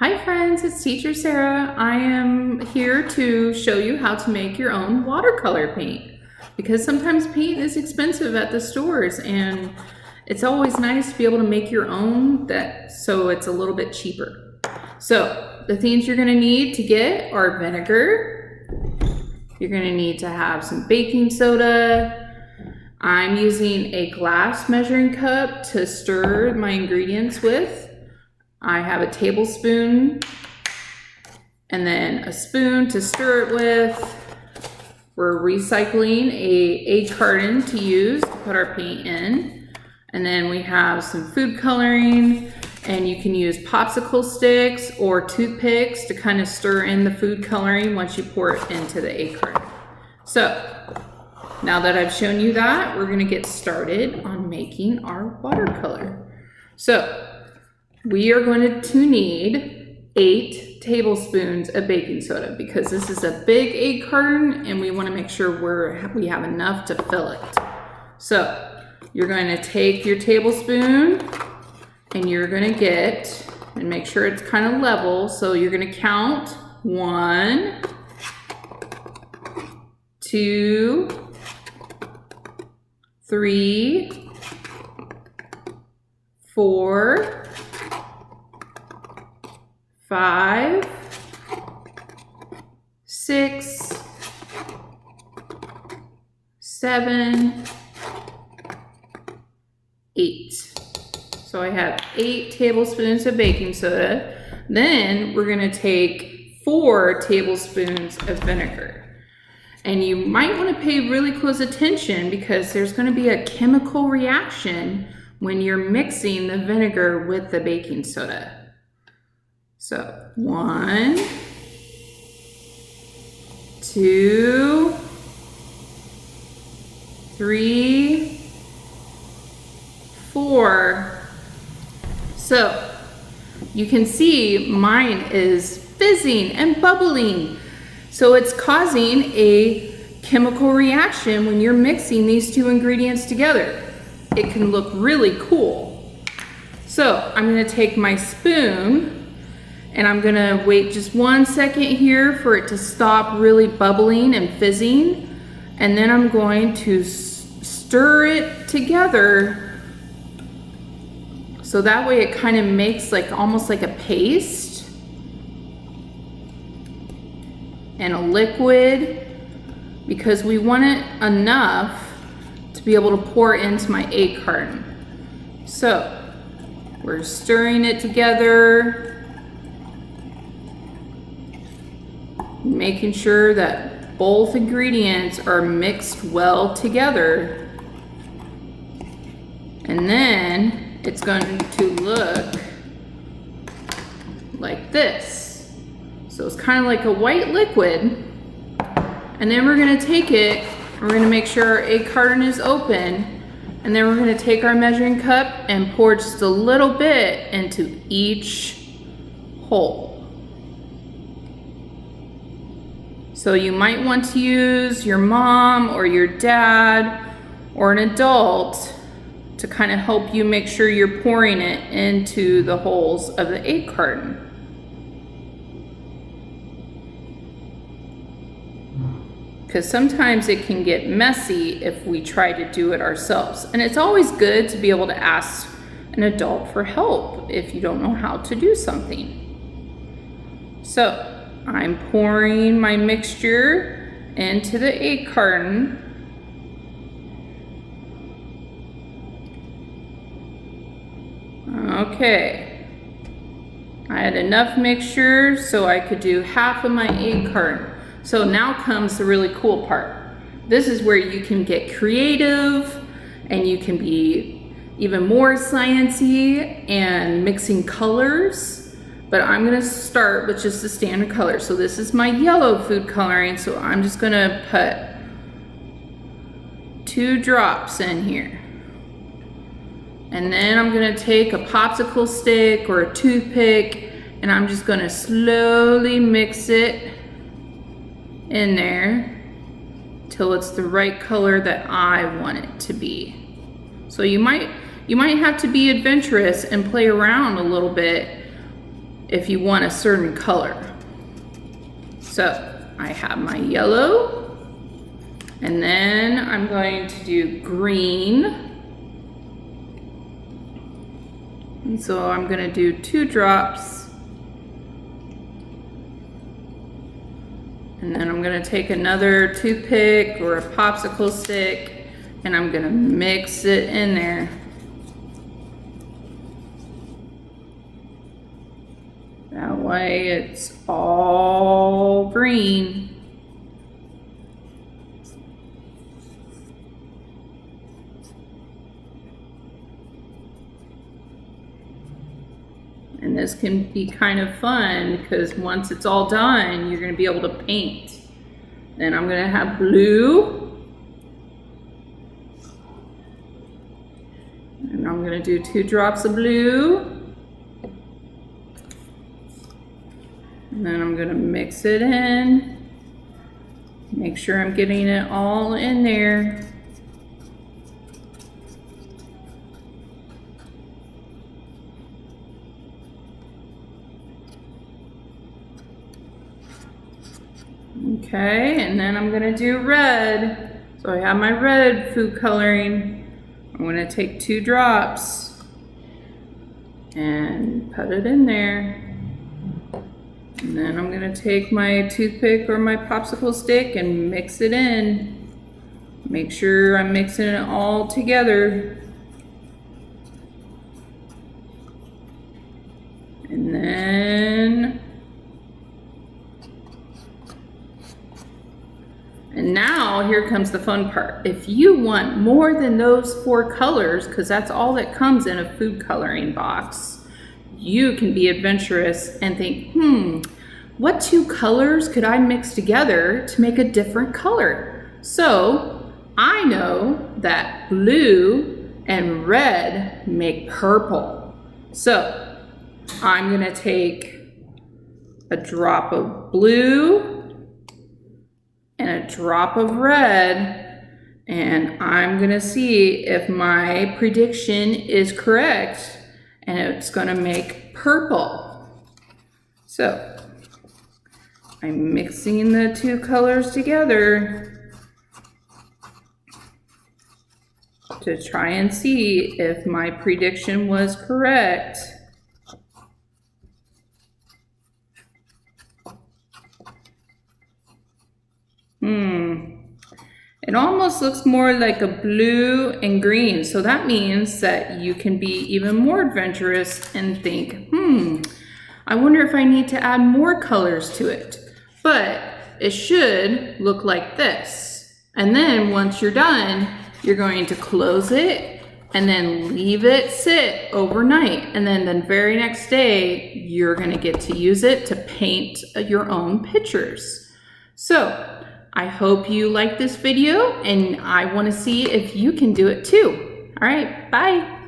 Hi friends, it's Teacher Sarah. I am here to show you how to make your own watercolor paint because sometimes paint is expensive at the stores and it's always nice to be able to make your own so it's a little bit cheaper. So the things you're going to need to get are vinegar. You're going to need to have some baking soda. I'm using a glass measuring cup to stir my ingredients with. I have a tablespoon and then a spoon to stir it with. We're recycling a carton to use to put our paint in. And then we have some food coloring, and you can use popsicle sticks or toothpicks to kind of stir in the food coloring once you pour it into the egg carton. So now that I've shown you that, we're gonna get started on making our watercolor. So we are going to need 8 tablespoons of baking soda because this is a big egg carton and we want to make sure we have enough to fill it. So you're going to take your tablespoon and you're going to get, and make sure it's kind of level, so you're going to count 1, 2, 3, 4, 5, 6, 7, 8. So I have 8 tablespoons of baking soda. Then we're going to take 4 tablespoons of vinegar. And you might want to pay really close attention because there's going to be a chemical reaction when you're mixing the vinegar with the baking soda. So 1, 2, 3, 4. So you can see mine is fizzing and bubbling. So it's causing a chemical reaction when you're mixing these 2 ingredients together. It can look really cool. So I'm going to take my spoon and I'm gonna wait just 1 second here for it to stop really bubbling and fizzing. And then I'm going to stir it together so that way it kind of makes almost like a paste and a liquid, because we want it enough to be able to pour into my egg carton. So we're stirring it together, making sure that both ingredients are mixed well together. And then it's going to look like this. So it's kind of like a white liquid. And then we're going to take it, we're going to make sure our egg carton is open, and then we're going to take our measuring cup and pour just a little bit into each hole. So you might want to use your mom or your dad or an adult to kind of help you make sure you're pouring it into the holes of the egg carton. Because sometimes it can get messy if we try to do it ourselves. And it's always good to be able to ask an adult for help if you don't know how to do something. So I'm pouring my mixture into the egg carton. Okay, I had enough mixture so I could do half of my egg carton. So now comes the really cool part. This is where you can get creative and you can be even more sciencey and mixing colors. But I'm gonna start with just the standard color. So this is my yellow food coloring. So I'm just gonna put 2 drops in here. And then I'm gonna take a popsicle stick or a toothpick and I'm just gonna slowly mix it in there till it's the right color that I want it to be. So you might have to be adventurous and play around a little bit if you want a certain color. So I have my yellow, and then I'm going to do green. And so I'm gonna do 2 drops. And then I'm gonna take another toothpick or a popsicle stick, and I'm gonna mix it in there. That way it's all green. And this can be kind of fun because once it's all done, you're gonna be able to paint. Then I'm gonna have blue. And I'm gonna do 2 drops of blue. And then I'm gonna mix it in. Make sure I'm getting it all in there. Okay, and then I'm gonna do red. So I have my red food coloring. I'm gonna take 2 drops and put it in there. And then I'm gonna take my toothpick or my popsicle stick and mix it in. Make sure I'm mixing it all together. And now here comes the fun part. If you want more than those 4 colors, because that's all that comes in a food coloring box, you can be adventurous and think, what 2 colors could I mix together to make a different color? So I know that blue and red make purple. So I'm gonna take a drop of blue and a drop of red, and I'm gonna see if my prediction is correct, and it's gonna make purple. So I'm mixing the 2 colors together to try and see if my prediction was correct. It almost looks more like a blue and green, so that means that you can be even more adventurous and think, I wonder if I need to add more colors to it. But it should look like this. And then once you're done, you're going to close it and then leave it sit overnight. And then the very next day, you're gonna get to use it to paint your own pictures. So I hope you like this video, and I want to see if you can do it too. All right, bye.